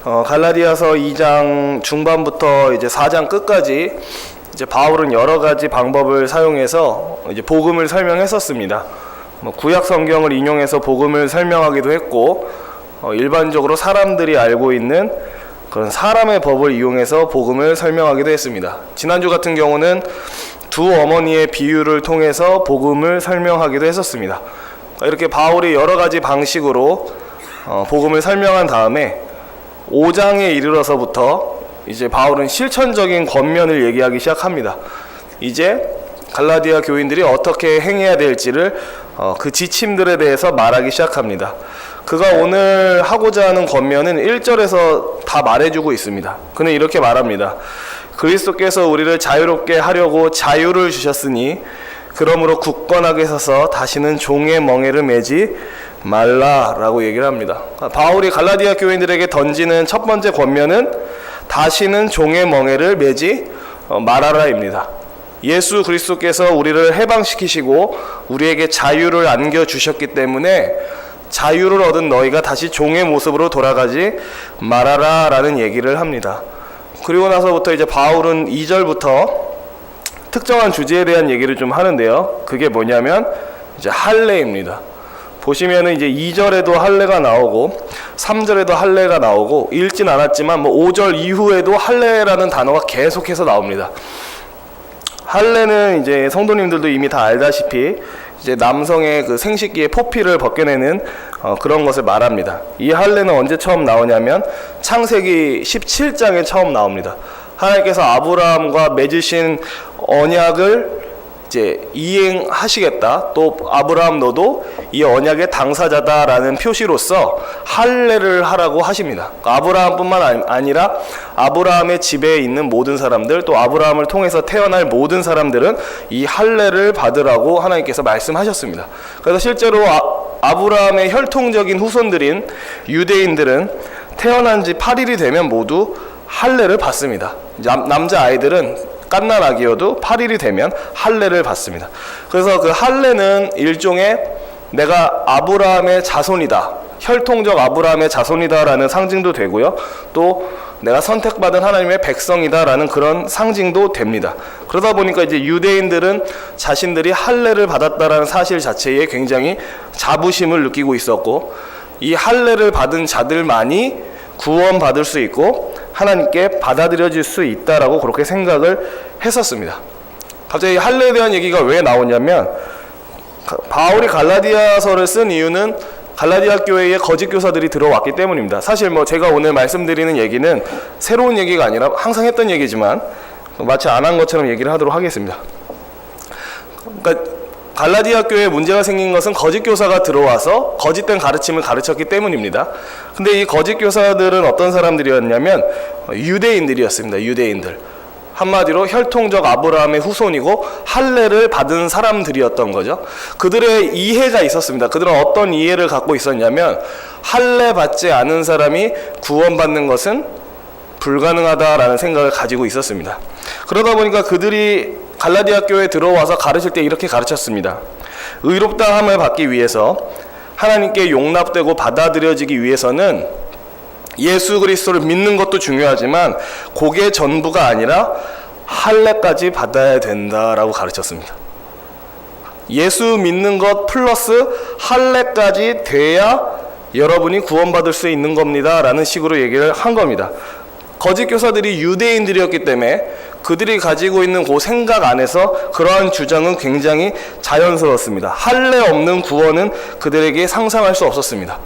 갈라디아서 2장 중반부터 이제 4장 끝까지 이제 바울은 여러 가지 방법을 사용해서 이제 복음을 설명했었습니다. 구약 성경을 인용해서 복음을 설명하기도 했고, 일반적으로 사람들이 알고 있는 그런 사람의 법을 이용해서 복음을 설명하기도 했습니다. 지난주 같은 경우는 두 어머니의 비유를 통해서 복음을 설명하기도 했었습니다. 이렇게 바울이 여러 가지 방식으로 복음을 설명한 다음에 5장에 이르러서부터 이제 바울은 실천적인 권면을 얘기하기 시작합니다. 이제 갈라디아 교인들이 어떻게 행해야 될지를 그 지침들에 대해서 말하기 시작합니다. 그가 오늘 하고자 하는 권면은 1절에서 다 말해주고 있습니다. 그는 이렇게 말합니다. 그리스도께서 우리를 자유롭게 하려고 자유를 주셨으니 그러므로 굳건하게 서서 다시는 종의 멍에를 매지 말라라고 얘기를 합니다. 바울이 갈라디아 교인들에게 던지는 첫 번째 권면은 다시는 종의 멍에를 매지 말아라입니다. 예수 그리스도께서 우리를 해방시키시고 우리에게 자유를 안겨주셨기 때문에 자유를 얻은 너희가 다시 종의 모습으로 돌아가지 말아라 라는 얘기를 합니다. 그리고 나서부터 이제 바울은 2절부터 특정한 주제에 대한 얘기를 좀 하는데요. 그게 뭐냐면 이제 할례입니다. 보시면은 이제 2절에도 할례가 나오고 3절에도 할례가 나오고 읽진 않았지만 5절 이후에도 할례라는 단어가 계속해서 나옵니다. 할례는 이제 성도님들도 이미 다 알다시피 이제 남성의 그 생식기의 포피를 벗겨내는 그런 것을 말합니다. 이 할례는 언제 처음 나오냐면 창세기 17장에 처음 나옵니다. 하나님께서 아브라함과 맺으신 언약을 이제 이행하시겠다. 또 아브라함 너도 이 언약의 당사자다라는 표시로서 할례를 하라고 하십니다. 아브라함뿐만 아니라 아브라함의 집에 있는 모든 사람들, 또 아브라함을 통해서 태어날 모든 사람들은 이 할례를 받으라고 하나님께서 말씀하셨습니다. 그래서 실제로 아브라함의 혈통적인 후손들인 유대인들은 태어난 지 8일이 되면 모두 할례를 받습니다. 남자 아이들은 갓난아기여도 8일이 되면 할례를 받습니다. 그래서 그 할례는 일종의 내가 아브라함의 자손이다, 혈통적 아브라함의 자손이다라는 상징도 되고요. 또 내가 선택받은 하나님의 백성이다라는 그런 상징도 됩니다. 그러다 보니까 이제 유대인들은 자신들이 할례를 받았다라는 사실 자체에 굉장히 자부심을 느끼고 있었고, 이 할례를 받은 자들만이 구원받을 수 있고 하나님께 받아들여질 수 있다라고 그렇게 생각을 했었습니다. 갑자기 할례에 대한 얘기가 왜 나오냐면 바울이 갈라디아서를 쓴 이유는 갈라디아 교회에 거짓 교사들이 들어왔기 때문입니다. 사실 제가 오늘 말씀드리는 얘기는 새로운 얘기가 아니라 항상 했던 얘기지만 마치 안 한 것처럼 얘기를 하도록 하겠습니다. 그러니까 갈라디아 교회에 문제가 생긴 것은 거짓 교사가 들어와서 거짓된 가르침을 가르쳤기 때문입니다. 근데 이 거짓 교사들은 어떤 사람들이었냐면 유대인들이었습니다. 유대인들. 한마디로 혈통적 아브라함의 후손이고 할례를 받은 사람들이었던 거죠. 그들의 이해가 있었습니다. 그들은 어떤 이해를 갖고 있었냐면 할례 받지 않은 사람이 구원받는 것은 불가능하다라는 생각을 가지고 있었습니다. 그러다 보니까 그들이 갈라디아 교회에 들어와서 가르칠 때 이렇게 가르쳤습니다. 의롭다함을 받기 위해서, 하나님께 용납되고 받아들여지기 위해서는 예수 그리스도를 믿는 것도 중요하지만 그게 전부가 아니라 할례까지 받아야 된다라고 가르쳤습니다. 예수 믿는 것 플러스 할례까지 돼야 여러분이 구원받을 수 있는 겁니다 라는 식으로 얘기를 한 겁니다. 거짓 교사들이 유대인들이었기 때문에 그들이 가지고 있는 그 생각 안에서 그러한 주장은 굉장히 자연스러웠습니다. 할례 없는 구원은 그들에게 상상할 수 없었습니다.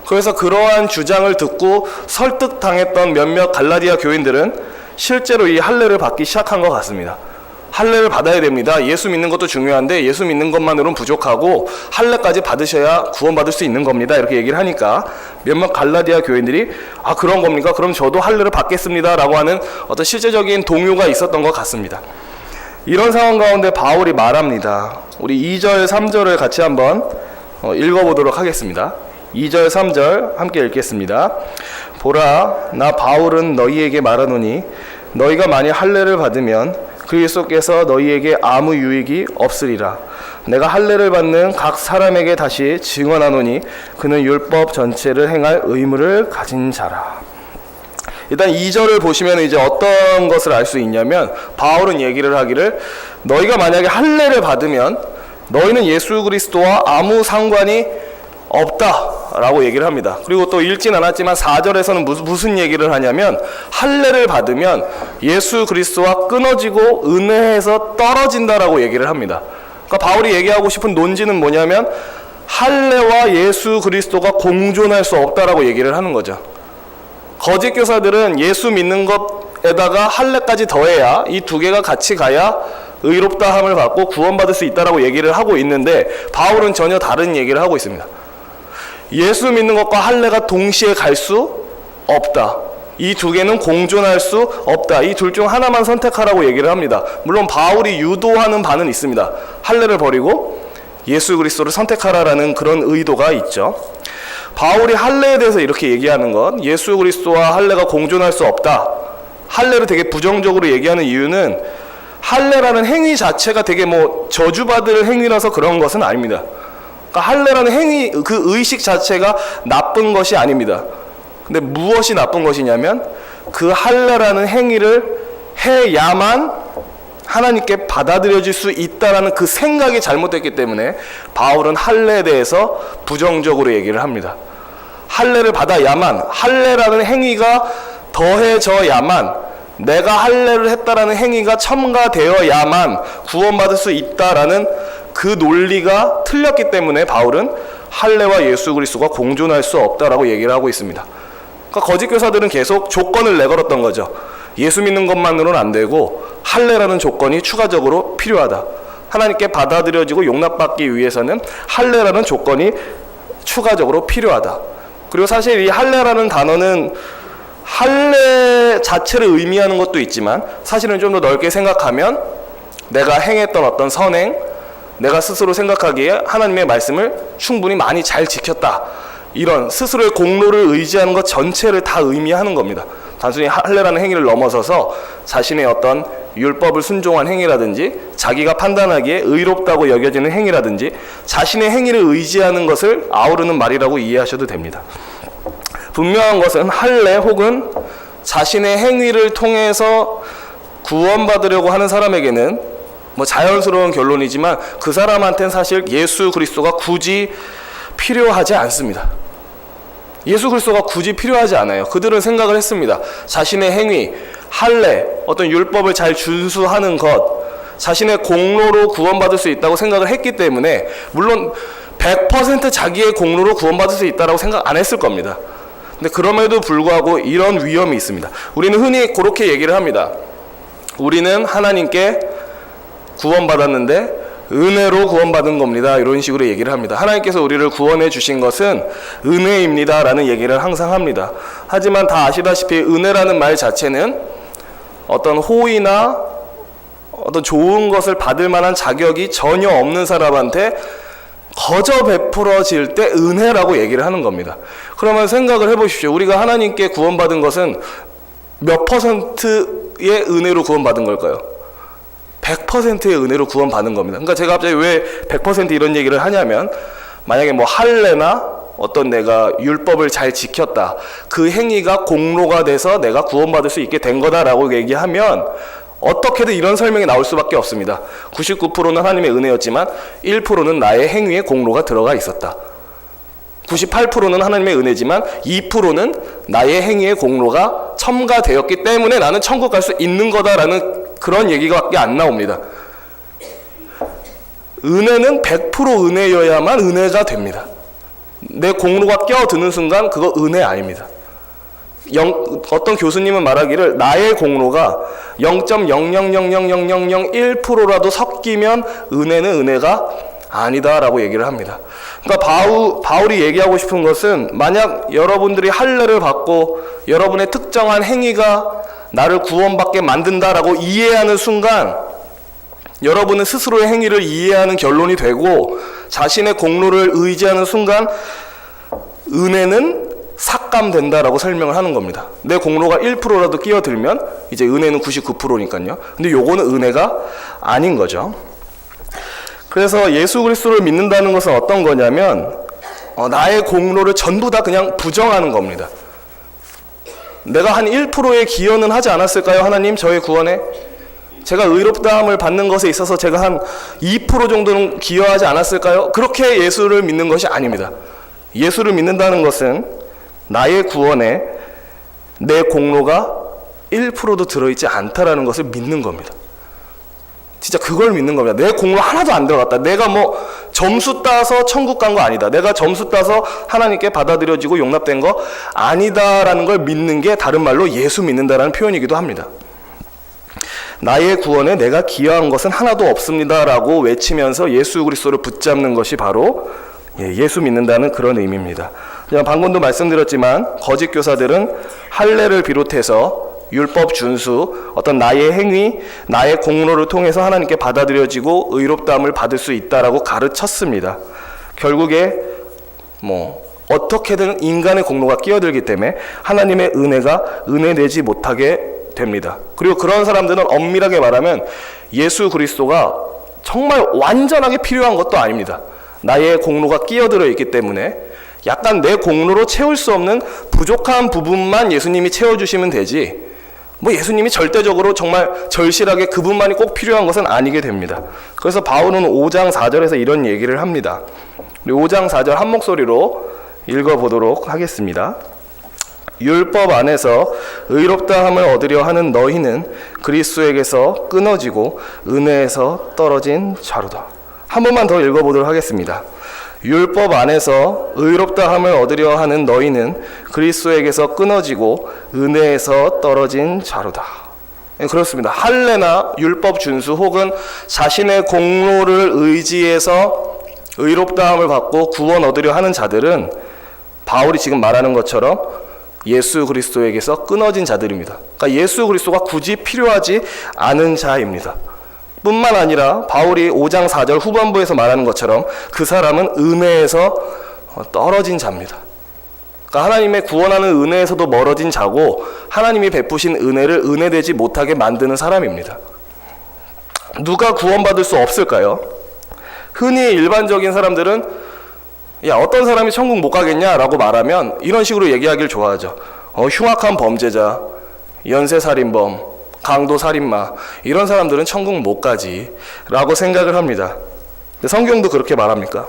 그래서 그러한 주장을 듣고 설득당했던 몇몇 갈라디아 교인들은 실제로 이 할례를 받기 시작한 것 같습니다. 할례를 받아야 됩니다. 예수 믿는 것도 중요한데 예수 믿는 것만으로는 부족하고 할례까지 받으셔야 구원받을 수 있는 겁니다. 이렇게 얘기를 하니까 몇몇 갈라디아 교인들이 그런 겁니까? 그럼 저도 할례를 받겠습니다 라고 하는 어떤 실제적인 동요가 있었던 것 같습니다. 이런 상황 가운데 바울이 말합니다. 우리 2절 3절을 같이 한번 읽어보도록 하겠습니다. 2절 3절 함께 읽겠습니다. 보라, 나 바울은 너희에게 말하노니 너희가 만일 할례를 받으면 그리스도께서 너희에게 아무 유익이 없으리라. 내가 할례를 받는 각 사람에게 다시 증언하노니 그는 율법 전체를 행할 의무를 가진 자라. 일단 2절을 보시면 이제 어떤 것을 알 수 있냐면 바울은 얘기를 하기를 너희가 만약에 할례를 받으면 너희는 예수 그리스도와 아무 상관이 없다라고 얘기를 합니다. 그리고 또 읽진 않았지만 4절에서는 무슨 얘기를 하냐면 할례를 받으면 예수 그리스도와 끊어지고 은혜에서 떨어진다라고 얘기를 합니다. 그러니까 바울이 얘기하고 싶은 논지는 뭐냐면 할례와 예수 그리스도가 공존할 수 없다라고 얘기를 하는 거죠. 거짓 교사들은 예수 믿는 것에다가 할례까지 더해야 이 두 개가 같이 가야 의롭다함을 받고 구원받을 수 있다라고 얘기를 하고 있는데 바울은 전혀 다른 얘기를 하고 있습니다. 예수 믿는 것과 할례가 동시에 갈 수 없다. 이 두 개는 공존할 수 없다. 이 둘 중 하나만 선택하라고 얘기를 합니다. 물론 바울이 유도하는 바는 있습니다. 할례를 버리고 예수 그리스도를 선택하라라는 그런 의도가 있죠. 바울이 할례에 대해서 이렇게 얘기하는 건 예수 그리스도와 할례가 공존할 수 없다. 할례를 되게 부정적으로 얘기하는 이유는 할례라는 행위 자체가 되게 저주받을 행위라서 그런 것은 아닙니다. 그러니까 할례라는 행위, 그 의식 자체가 나쁜 것이 아닙니다. 근데 무엇이 나쁜 것이냐면 그 할례라는 행위를 해야만 하나님께 받아들여질 수 있다라는 그 생각이 잘못됐기 때문에 바울은 할례에 대해서 부정적으로 얘기를 합니다. 할례를 받아야만, 할례라는 행위가 더해져야만, 내가 할례를 했다라는 행위가 첨가되어야만 구원받을 수 있다라는 그 논리가 틀렸기 때문에 바울은 할례와 예수 그리스도가 공존할 수 없다라고 얘기를 하고 있습니다. 그러니까 거짓 교사들은 계속 조건을 내걸었던 거죠. 예수 믿는 것만으로는 안 되고 할례라는 조건이 추가적으로 필요하다. 하나님께 받아들여지고 용납받기 위해서는 할례라는 조건이 추가적으로 필요하다. 그리고 사실 이 할례라는 단어는 할례 자체를 의미하는 것도 있지만 사실은 좀 더 넓게 생각하면 내가 행했던 어떤 선행, 내가 스스로 생각하기에 하나님의 말씀을 충분히 많이 잘 지켰다. 이런 스스로의 공로를 의지하는 것 전체를 다 의미하는 겁니다. 단순히 할례라는 행위를 넘어서서 자신의 어떤 율법을 순종한 행위라든지 자기가 판단하기에 의롭다고 여겨지는 행위라든지 자신의 행위를 의지하는 것을 아우르는 말이라고 이해하셔도 됩니다. 분명한 것은 할례 혹은 자신의 행위를 통해서 구원받으려고 하는 사람에게는 자연스러운 결론이지만 그 사람한테는 사실 예수 그리스도가 굳이 필요하지 않습니다. 예수 그리스도가 굳이 필요하지 않아요. 그들은 생각을 했습니다. 자신의 행위, 할례, 어떤 율법을 잘 준수하는 것, 자신의 공로로 구원받을 수 있다고 생각을 했기 때문에 물론 100% 자기의 공로로 구원받을 수 있다고 생각 안 했을 겁니다. 근데 그럼에도 불구하고 이런 위험이 있습니다. 우리는 흔히 그렇게 얘기를 합니다. 우리는 하나님께 구원받았는데 은혜로 구원받은 겁니다. 이런 식으로 얘기를 합니다. 하나님께서 우리를 구원해 주신 것은 은혜입니다 라는 얘기를 항상 합니다. 하지만 다 아시다시피 은혜라는 말 자체는 어떤 호의나 어떤 좋은 것을 받을 만한 자격이 전혀 없는 사람한테 거저 베풀어질 때 은혜라고 얘기를 하는 겁니다. 그러면 생각을 해보십시오. 우리가 하나님께 구원받은 것은 몇 %의 은혜로 구원받은 걸까요? 100%의 은혜로 구원받는 겁니다. 그러니까 제가 갑자기 왜 100% 이런 얘기를 하냐면 만약에 할례나 어떤 내가 율법을 잘 지켰다. 그 행위가 공로가 돼서 내가 구원받을 수 있게 된 거다라고 얘기하면 어떻게든 이런 설명이 나올 수밖에 없습니다. 99%는 하나님의 은혜였지만 1%는 나의 행위에 공로가 들어가 있었다. 98%는 하나님의 은혜지만 2%는 나의 행위의 공로가 첨가되었기 때문에 나는 천국 갈 수 있는 거다라는 그런 얘기가 안 나옵니다. 은혜는 100% 은혜여야만 은혜가 됩니다. 내 공로가 껴드는 순간 그거 은혜 아닙니다. 어떤 교수님은 말하기를 나의 공로가 0.0000001%라도 섞이면 은혜는 은혜가 아니다라고 얘기를 합니다. 그러니까 바울이 얘기하고 싶은 것은 만약 여러분들이 할례를 받고 여러분의 특정한 행위가 나를 구원받게 만든다라고 이해하는 순간 여러분은 스스로의 행위를 이해하는 결론이 되고 자신의 공로를 의지하는 순간 은혜는 삭감된다라고 설명을 하는 겁니다. 내 공로가 1%라도 끼어들면 이제 은혜는 99%니까요. 근데 요거는 은혜가 아닌 거죠. 그래서 예수 그리스도를 믿는다는 것은 어떤 거냐면 나의 공로를 전부 다 그냥 부정하는 겁니다. 내가 한 1%의 기여는 하지 않았을까요? 하나님, 저의 구원에? 제가 의롭다함을 받는 것에 있어서 제가 한 2% 정도는 기여하지 않았을까요? 그렇게 예수를 믿는 것이 아닙니다. 예수를 믿는다는 것은 나의 구원에 내 공로가 1%도 들어있지 않다라는 것을 믿는 겁니다. 진짜 그걸 믿는 겁니다. 내 공로 하나도 안 들어갔다. 내가 뭐 점수 따서 천국 간 거 아니다. 내가 점수 따서 하나님께 받아들여지고 용납된 거 아니다라는 걸 믿는 게 다른 말로 예수 믿는다라는 표현이기도 합니다. 나의 구원에 내가 기여한 것은 하나도 없습니다라고 외치면서 예수 그리스도를 붙잡는 것이 바로 예수 믿는다는 그런 의미입니다. 방금도 말씀드렸지만 거짓 교사들은 할례를 비롯해서 율법 준수, 어떤 나의 행위, 나의 공로를 통해서 하나님께 받아들여지고 의롭다함을 받을 수 있다라고 가르쳤습니다. 결국에 어떻게든 인간의 공로가 끼어들기 때문에 하나님의 은혜가 은혜되지 못하게 됩니다. 그리고 그런 사람들은 엄밀하게 말하면 예수 그리스도가 정말 완전하게 필요한 것도 아닙니다. 나의 공로가 끼어들어 있기 때문에 약간 내 공로로 채울 수 없는 부족한 부분만 예수님이 채워주시면 되지, 예수님이 절대적으로 정말 절실하게 그분만이 꼭 필요한 것은 아니게 됩니다. 그래서 바울은 5장 4절에서 이런 얘기를 합니다. 우리 5장 4절 한 목소리로 읽어보도록 하겠습니다. 율법 안에서 의롭다함을 얻으려 하는 너희는 그리스도에게서 끊어지고 은혜에서 떨어진 자로다. 한 번만 더 읽어보도록 하겠습니다. 율법 안에서 의롭다함을 얻으려 하는 너희는 그리스도에게서 끊어지고 은혜에서 떨어진 자로다. 그렇습니다. 할례나 율법 준수 혹은 자신의 공로를 의지해서 의롭다함을 받고 구원 얻으려 하는 자들은 바울이 지금 말하는 것처럼 예수 그리스도에게서 끊어진 자들입니다. 그러니까 예수 그리스도가 굳이 필요하지 않은 자입니다. 뿐만 아니라 바울이 5장 4절 후반부에서 말하는 것처럼 그 사람은 은혜에서 떨어진 자입니다. 그러니까 하나님의 구원하는 은혜에서도 멀어진 자고 하나님이 베푸신 은혜를 은혜되지 못하게 만드는 사람입니다. 누가 구원받을 수 없을까요? 흔히 일반적인 사람들은 어떤 사람이 천국 못 가겠냐라고 말하면 이런 식으로 얘기하길 좋아하죠. 흉악한 범죄자, 연쇄살인범, 강도살인마, 이런 사람들은 천국 못 가지 라고 생각을 합니다. 근데 성경도 그렇게 말합니까?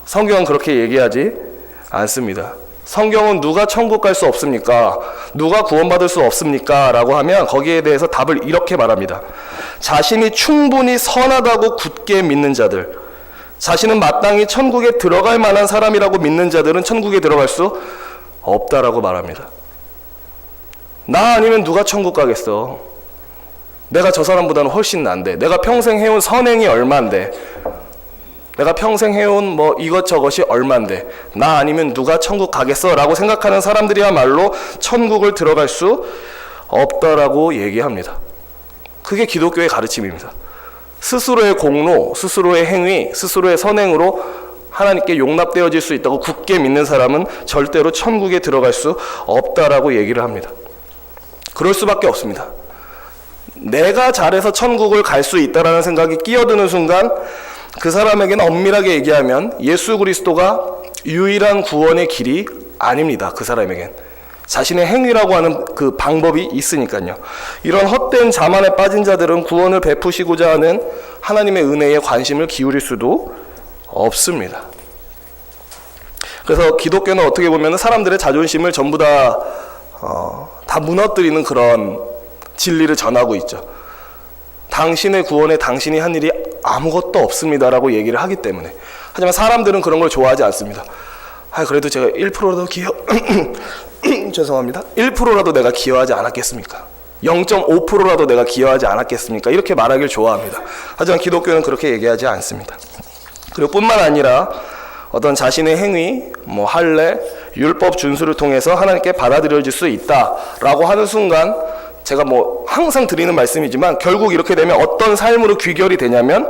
성경은 그렇게 얘기하지 않습니다. 성경은 누가 천국 갈 수 없습니까? 누가 구원받을 수 없습니까? 라고 하면 거기에 대해서 답을 이렇게 말합니다. 자신이 충분히 선하다고 굳게 믿는 자들, 자신은 마땅히 천국에 들어갈 만한 사람이라고 믿는 자들은 천국에 들어갈 수 없다라고 말합니다. 나 아니면 누가 천국 가겠어? 내가 저 사람보다는 훨씬 난데, 내가 평생 해온 선행이 얼만데, 내가 평생 해온 이것저것이 얼만데, 나 아니면 누가 천국 가겠어? 라고 생각하는 사람들이야말로 천국을 들어갈 수 없다라고 얘기합니다. 그게 기독교의 가르침입니다. 스스로의 공로, 스스로의 행위, 스스로의 선행으로 하나님께 용납되어질 수 있다고 굳게 믿는 사람은 절대로 천국에 들어갈 수 없다라고 얘기를 합니다. 그럴 수밖에 없습니다. 내가 잘해서 천국을 갈 수 있다라는 생각이 끼어드는 순간 그 사람에게는 엄밀하게 얘기하면 예수 그리스도가 유일한 구원의 길이 아닙니다. 그 사람에겐 자신의 행위라고 하는 그 방법이 있으니까요. 이런 헛된 자만에 빠진 자들은 구원을 베푸시고자 하는 하나님의 은혜에 관심을 기울일 수도 없습니다. 그래서 기독교는 어떻게 보면 사람들의 자존심을 전부 다 무너뜨리는 그런 진리를 전하고 있죠. 당신의 구원에 당신이 한 일이 아무것도 없습니다라고 얘기를 하기 때문에. 하지만 사람들은 그런 걸 좋아하지 않습니다. 그래도 제가 1%라도 죄송합니다. 1%라도 내가 기여하지 않았겠습니까? 0.5%라도 내가 기여하지 않았겠습니까? 이렇게 말하길 좋아합니다. 하지만 기독교는 그렇게 얘기하지 않습니다. 그리고 뿐만 아니라 어떤 자신의 행위, 할례, 율법 준수를 통해서 하나님께 받아들여질 수 있다라고 하는 순간, 제가 항상 드리는 말씀이지만 결국 이렇게 되면 어떤 삶으로 귀결이 되냐면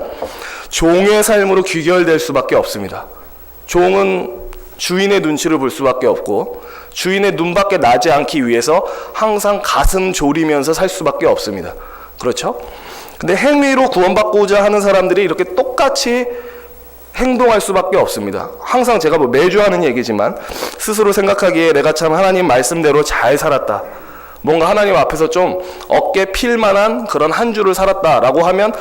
종의 삶으로 귀결될 수밖에 없습니다. 종은 주인의 눈치를 볼 수밖에 없고 주인의 눈밖에 나지 않기 위해서 항상 가슴 졸이면서 살 수밖에 없습니다. 그렇죠? 근데 행위로 구원받고자 하는 사람들이 이렇게 똑같이 행동할 수밖에 없습니다. 항상 제가 매주 하는 얘기지만 스스로 생각하기에 내가 참 하나님 말씀대로 잘 살았다, 뭔가 하나님 앞에서 좀 어깨 필 만한 그런 한 주를 살았다라고 하면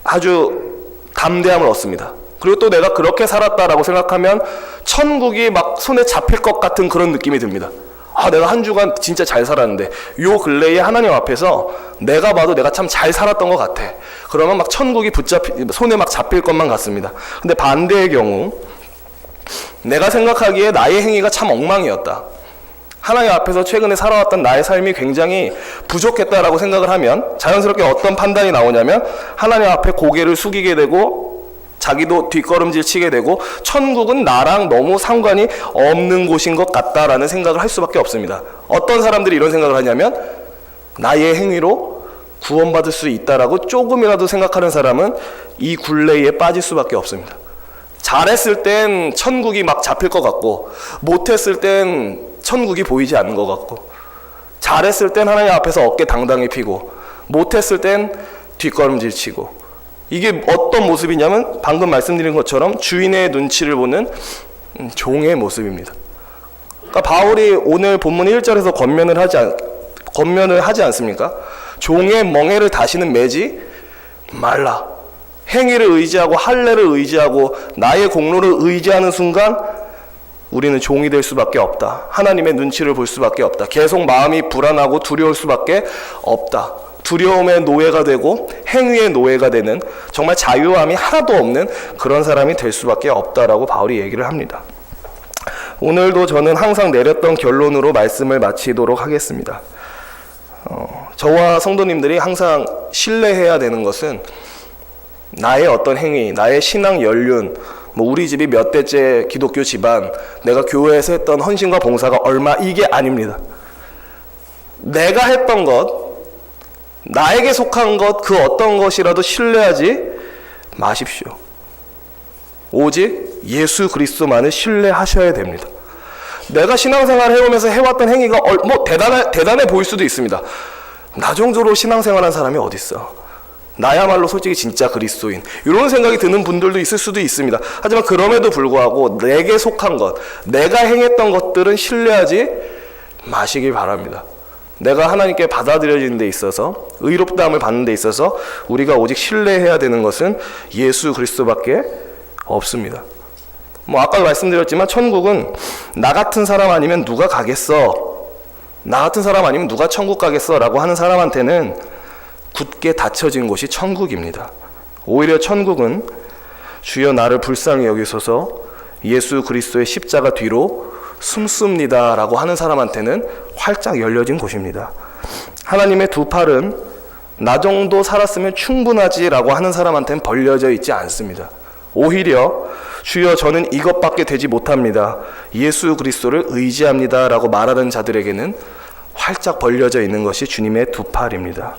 아주 담대함을 얻습니다. 그리고 또 내가 그렇게 살았다라고 생각하면 천국이 막 손에 잡힐 것 같은 그런 느낌이 듭니다. 내가 한 주간 진짜 잘 살았는데 요 근래에 하나님 앞에서 내가 봐도 내가 참 잘 살았던 것 같아. 그러면 막 천국이 손에 막 잡힐 것만 같습니다. 근데 반대의 경우, 내가 생각하기에 나의 행위가 참 엉망이었다, 하나님 앞에서 최근에 살아왔던 나의 삶이 굉장히 부족했다라고 생각을 하면 자연스럽게 어떤 판단이 나오냐면 하나님 앞에 고개를 숙이게 되고 자기도 뒷걸음질 치게 되고 천국은 나랑 너무 상관이 없는 곳인 것 같다라는 생각을 할 수밖에 없습니다. 어떤 사람들이 이런 생각을 하냐면 나의 행위로 구원받을 수 있다라고 조금이라도 생각하는 사람은 이 굴레에 빠질 수밖에 없습니다. 잘했을 땐 천국이 막 잡힐 것 같고 못했을 땐 천국이 보이지 않는 것 같고, 잘했을 땐 하나님 앞에서 어깨 당당히 피고 못했을 땐 뒷걸음질 치고, 이게 어떤 모습이냐면 방금 말씀드린 것처럼 주인의 눈치를 보는 종의 모습입니다. 그러니까 바울이 오늘 본문 1절에서 권면을 하지 않습니까? 종의 멍에를 다시는 매지 말라. 행위를 의지하고 할례를 의지하고 나의 공로를 의지하는 순간 우리는 종이 될 수밖에 없다. 하나님의 눈치를 볼 수밖에 없다. 계속 마음이 불안하고 두려울 수밖에 없다. 두려움의 노예가 되고 행위의 노예가 되는 정말 자유함이 하나도 없는 그런 사람이 될 수밖에 없다라고 바울이 얘기를 합니다. 오늘도 저는 항상 내렸던 결론으로 말씀을 마치도록 하겠습니다. 저와 성도님들이 항상 신뢰해야 되는 것은 나의 어떤 행위, 나의 신앙 연륜, 우리 집이 몇 대째 기독교 집안, 내가 교회에서 했던 헌신과 봉사가 얼마, 이게 아닙니다. 내가 했던 것, 나에게 속한 것, 그 어떤 것이라도 신뢰하지 마십시오. 오직 예수 그리스도만을 신뢰하셔야 됩니다. 내가 신앙생활을 해오면서 해왔던 행위가 대단해 보일 수도 있습니다. 나 정도로 신앙생활한 사람이 어딨어, 나야말로 솔직히 진짜 그리스도인, 이런 생각이 드는 분들도 있을 수도 있습니다. 하지만 그럼에도 불구하고 내게 속한 것, 내가 행했던 것들은 신뢰하지 마시길 바랍니다. 내가 하나님께 받아들여지는 데 있어서, 의롭다함을 받는 데 있어서 우리가 오직 신뢰해야 되는 것은 예수 그리스도밖에 없습니다. 아까 말씀드렸지만 천국은 나 같은 사람 아니면 누가 가겠어, 나 같은 사람 아니면 누가 천국 가겠어 라고 하는 사람한테는 굳게 닫혀진 곳이 천국입니다. 오히려 천국은 주여 나를 불쌍히 여기소서, 예수 그리스도의 십자가 뒤로 숨습니다 라고 하는 사람한테는 활짝 열려진 곳입니다. 하나님의 두 팔은 나 정도 살았으면 충분하지 라고 하는 사람한테는 벌려져 있지 않습니다. 오히려 주여 저는 이것밖에 되지 못합니다, 예수 그리스도를 의지합니다 라고 말하는 자들에게는 활짝 벌려져 있는 것이 주님의 두 팔입니다.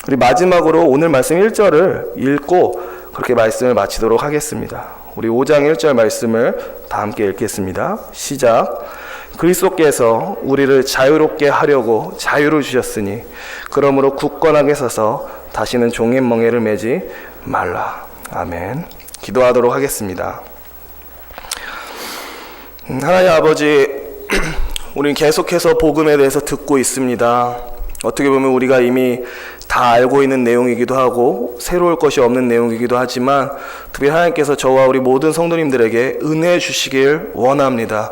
우리 마지막으로 오늘 말씀 1절을 읽고 그렇게 말씀을 마치도록 하겠습니다. 우리 5장 1절 말씀을 다 함께 읽겠습니다. 시작. 그리스도께서 우리를 자유롭게 하려고 자유를 주셨으니 그러므로 굳건하게 서서 다시는 종의 멍에를 매지 말라. 아멘. 기도하도록 하겠습니다. 하나님 아버지, 우리는 계속해서 복음에 대해서 듣고 있습니다. 어떻게 보면 우리가 이미 다 알고 있는 내용이기도 하고 새로울 것이 없는 내용이기도 하지만 특별히 하나님께서 저와 우리 모든 성도님들에게 은혜 주시길 원합니다.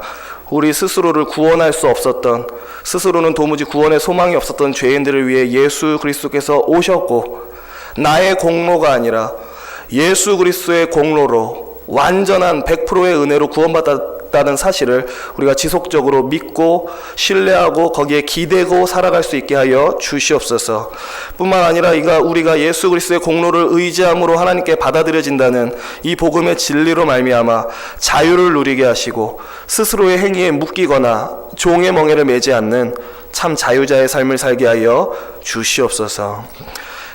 우리 스스로를 구원할 수 없었던, 스스로는 도무지 구원의 소망이 없었던 죄인들을 위해 예수 그리스도께서 오셨고, 나의 공로가 아니라 예수 그리스도의 공로로 완전한 100%의 은혜로 구원받았다는 사실을 우리가 지속적으로 믿고 신뢰하고 거기에 기대고 살아갈 수 있게 하여 주시옵소서. 뿐만 아니라 우리가 예수 그리스도의 공로를 의지함으로 하나님께 받아들여진다는 이 복음의 진리로 말미암아 자유를 누리게 하시고 스스로의 행위에 묶이거나 종의 멍에를 매지 않는 참 자유자의 삶을 살게 하여 주시옵소서.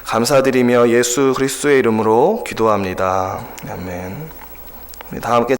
감사드리며 예수 그리스도의 이름으로 기도합니다. 아멘. 다 함께